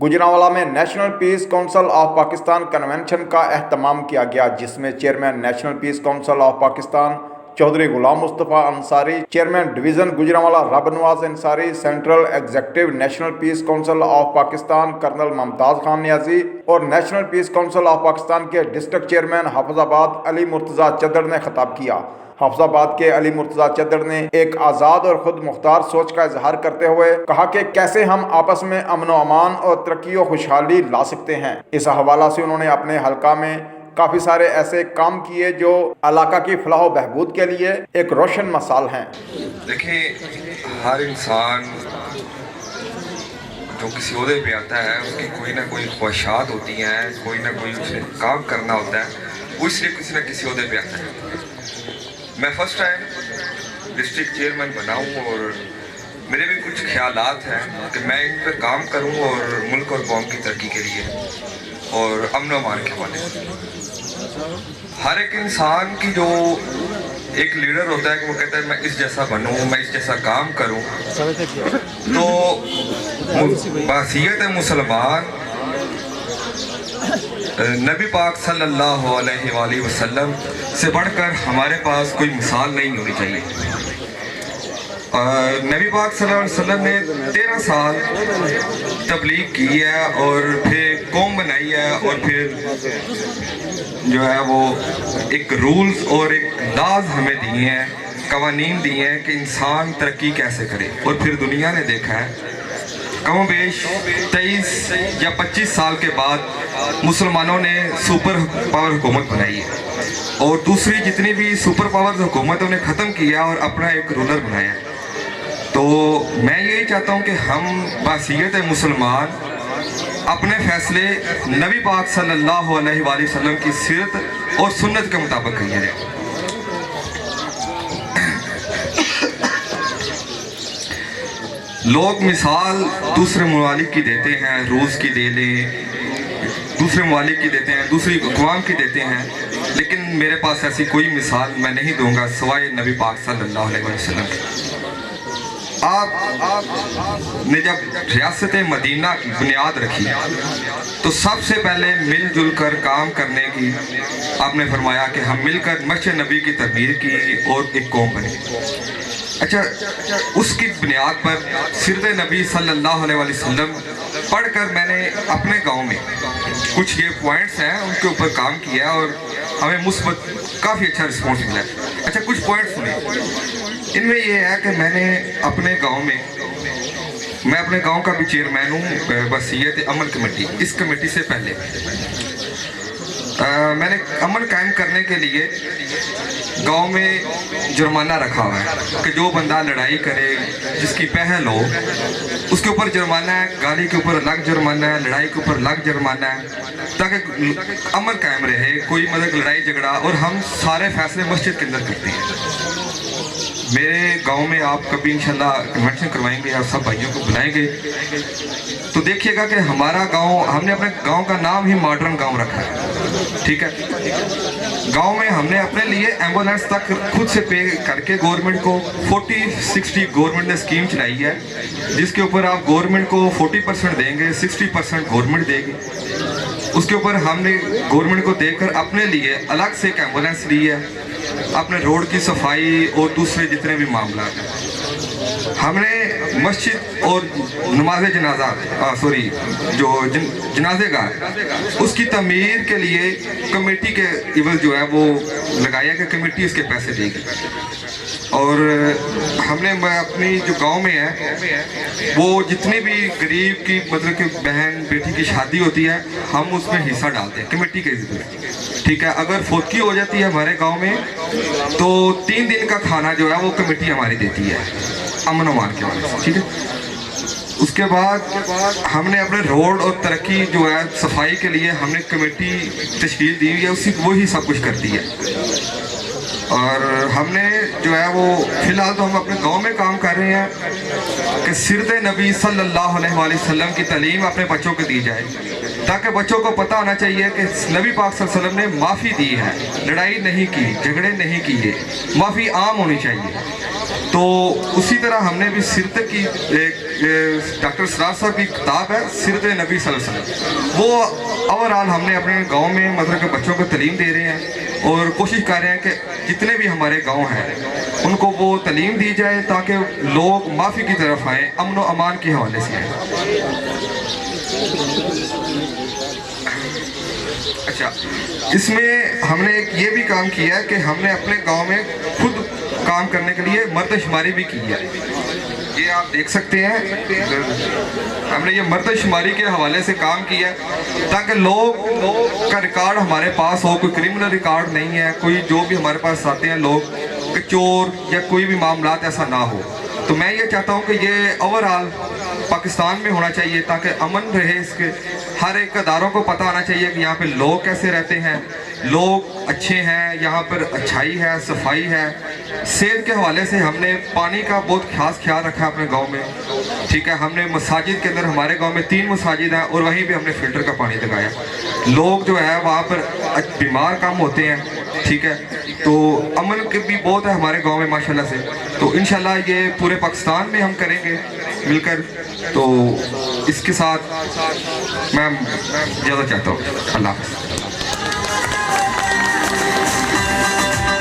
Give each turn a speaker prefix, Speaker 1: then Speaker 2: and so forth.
Speaker 1: गुजरांवाला में national peace council of Pakistan convention का अहतमाम किया गया, जिसमें chairman national peace council of Pakistan Chaudhry Ghulam Mustafa Ansari, chairman division Gujranwala Rab Nawaz Ansari, central executive national peace council of Pakistan colonel Mumtaz Khan Niazi और national peace council of Pakistan के डिस्ट्रिक्ट चेयरमैन हाफिजाबाद अली मुर्तज़ा चद्दर ने खिताब किया। हाफिजाबाद के अली मुर्तज़ा चद्दर ने एक आज़ाद और खुद मुख्तार सोच का इजहार करते हुए कहा कि कैसे हम आपस में अमन व अमान और तरक्की और खुशहाली ला सकते हैं। इस हवाला से उन्होंने अपने हल्का में काफ़ी सारे ऐसे काम किए जो इलाका की फलाह व बहबूद के लिए एक रोशन मिसाल हैं।
Speaker 2: देखिए, हर इंसान जो किसी ओहदे पे आता है उसकी कोई ना कोई ख्वाहिशात होती हैं, कोई ना कोई उसे काम करना होता है, वो इसलिए किसी न किसी ओहदे पे आता है। मैं फर्स्ट टाइम डिस्ट्रिक्ट चेयरमैन बना हूँ और मेरे भी कुछ ख्यालात हैं कि मैं इन पर काम करूँ और मुल्क और कौम की तरक्की के लिए और अमन व अमान के हवाले से। हर एक इंसान की जो एक लीडर होता है कि वो कहता है मैं इस जैसा बनूँ, मैं इस जैसा काम करूँ, तो बहसीयत मुसलमान नबी पाक सल्लल्लाहु अलैहि वसल्लम से बढ़कर हमारे पास कोई मिसाल नहीं होनी चाहिए। नबी पाक सल्लल्लाहु अलैहि वसल्लम ने 13 साल तबलीग की है और फिर कौम बनाई है और फिर जो है वो एक रूल्स और एक लाज हमें दिए हैं, कवानीन दिए हैं कि इंसान तरक्की कैसे करे। और फिर दुनिया ने देखा है कम बेश 23 या 25 साल के बाद मुसलमानों ने सुपर पावर हुकूमत बनाई है और दूसरी जितनी भी सुपर पावर हुकूमत उन्हें ख़त्म किया और अपना एक रूलर बनाया। तो मैं यही चाहता हूँ कि हम बहसीयत मुसलमान अपने फैसले नबी पाक सल्लल्लाहु अलैहि वसल्लम की सीरत और सुन्नत के मुताबिक किए जाए। लोग मिसाल दूसरे ममालिक की देते हैं, रूस की दे लें, दूसरे ममालिक की देते हैं, दूसरी अक़वाम की देते हैं, लेकिन मेरे पास ऐसी कोई मिसाल मैं नहीं दूंगा सिवाय नबी पाक सल्लल्लाहु अलैहि वसल्लम के। आप ने जब रियासत मदीना की बुनियाद रखी तो सबसे पहले मिलजुल कर काम करने की आपने फरमाया कि हम मिलकर मस्जिद नबी की तमीर की और एक कौम बनी। अच्छा, उसकी बुनियाद पर सीरत नबी सल्लल्लाहु अलैहि वसल्लम पढ़कर मैंने अपने गांव में कुछ ये पॉइंट्स हैं उनके ऊपर काम किया और हमें मुस्बत काफ़ी अच्छा रिस्पॉन्स मिला। अच्छा, कुछ पॉइंट्स सुनिए। इनमें ये है कि मैंने अपने गांव में, मैं अपने गांव का भी चेयरमैन हूँ बहसीयत अमन कमेटी। इस कमेटी से पहले मैंने अमन कायम करने के लिए गांव में जुर्माना रखा हुआ है कि जो बंदा लड़ाई करे, जिसकी पहल हो, उसके ऊपर जुर्माना है, गाली के ऊपर अलग जुर्माना है, लड़ाई के ऊपर अलग जुर्माना है, ताकि अमन कायम रहे, कोई मतलब लड़ाई झगड़ा। और हम सारे फैसले मस्जिद के अंदर करते हैं। मेरे गांव में आप कभी इंशाल्लाह कन्वेंशन करवाएंगे, आप सब भाइयों को बुलाएंगे तो देखिएगा कि हमारा गांव, हमने अपने गांव का नाम ही मॉडर्न गांव रखा है। ठीक है, गांव में हमने अपने लिए एम्बुलेंस तक खुद से पे करके गवर्नमेंट को 40-60 गवर्नमेंट ने स्कीम चलाई है, जिसके ऊपर आप गवर्नमेंट को 40% देंगे, 60% गवर्नमेंट देगी। उसके ऊपर हमने गवर्नमेंट को देकर अपने लिए अलग से एक एम्बुलेंस ली है, अपने रोड की सफाई और दूसरे जितने भी मामला हैं। हमने मस्जिद और नमाज जनाजा जो जनाजे का उसकी तमीर के लिए कमेटी के इवज़ जो है वो लगाया कि कमेटी इसके पैसे देगी। और हमने अपनी जो गांव में है वो जितनी भी गरीब की मतलब कि बहन बेटी की शादी होती है हम उसमें हिस्सा डालते हैं कमेटी के ज़रिए। ठीक है, अगर फोतकी हो जाती है हमारे गांव में तो 3 दिन का खाना जो है वो कमेटी हमारी देती है अमन व अमान के वजह से। ठीक है, उसके बाद हमने अपने रोड और तरक्की जो है सफाई के लिए हमने कमेटी तश्कील दी हुई है, उसी वही सब कुछ करती है। और हमने जो है वो फ़िलहाल तो हम अपने गांव में काम कर रहे हैं कि सीरत नबी सल्लल्लाहु अलैहि वसल्लम की तालीम अपने बच्चों को दी जाए, ताकि बच्चों को पता होना चाहिए कि नबी पाक सल्लल्लाहु अलैहि वसल्लम ने माफ़ी दी है, लड़ाई नहीं की, झगड़े नहीं किए, माफ़ी आम होनी चाहिए। تو اسی طرح ہم نے بھی سیرت کی ڈاکٹر سراج صاحب کی کتاب ہے سیرت نبی صلی اللہ علیہ وسلم، وہ اوورآل ہم نے اپنے گاؤں میں مطلب کہ بچوں کو تعلیم دے رہے ہیں اور کوشش کر رہے ہیں کہ جتنے بھی ہمارے گاؤں ہیں ان کو وہ تعلیم دی جائے تاکہ لوگ معافی کی طرف آئیں، امن و امان کے حوالے سے آئیں۔ اچھا، اس میں ہم نے ایک یہ بھی کام کیا ہے کہ ہم نے اپنے گاؤں میں خود کام کرنے کے لیے مرد شماری بھی کی ہے، یہ آپ دیکھ سکتے ہیں، ہم نے یہ مرد شماری کے حوالے سے کام کیا ہے تاکہ لوگ کا ریکارڈ ہمارے پاس ہو، کوئی کرمنل ریکارڈ نہیں ہے، کوئی جو بھی ہمارے پاس آتے ہیں لوگ کہ چور یا کوئی بھی معاملات ایسا نہ ہو۔ تو میں یہ چاہتا ہوں کہ یہ اوورآل پاکستان میں ہونا چاہیے تاکہ امن رہے، اس کے ہر ایک اداروں کو پتہ ہونا چاہیے کہ یہاں پہ لوگ کیسے رہتے ہیں، لوگ اچھے ہیں، یہاں پر اچھائی ہے، صفائی ہے۔ صحت کے حوالے سے ہم نے پانی کا بہت خاص خیال رکھا اپنے گاؤں میں، ٹھیک ہے، ہم نے مساجد کے اندر، ہمارے گاؤں میں 3 مساجد ہیں اور وہیں پہ ہم نے فلٹر کا پانی لگایا۔ لوگ جو ہے وہاں پر بیمار کم ہوتے ہیں، ٹھیک ہے، تو امن کے بھی بہت ہے ہمارے گاؤں میں ماشاءاللہ سے۔ تو انشاءاللہ یہ پورے پاکستان میں ہم کریں گے مل کر۔ تو اس کے ساتھ میں اجازت چاہتا ہوں، اللہ حافظ۔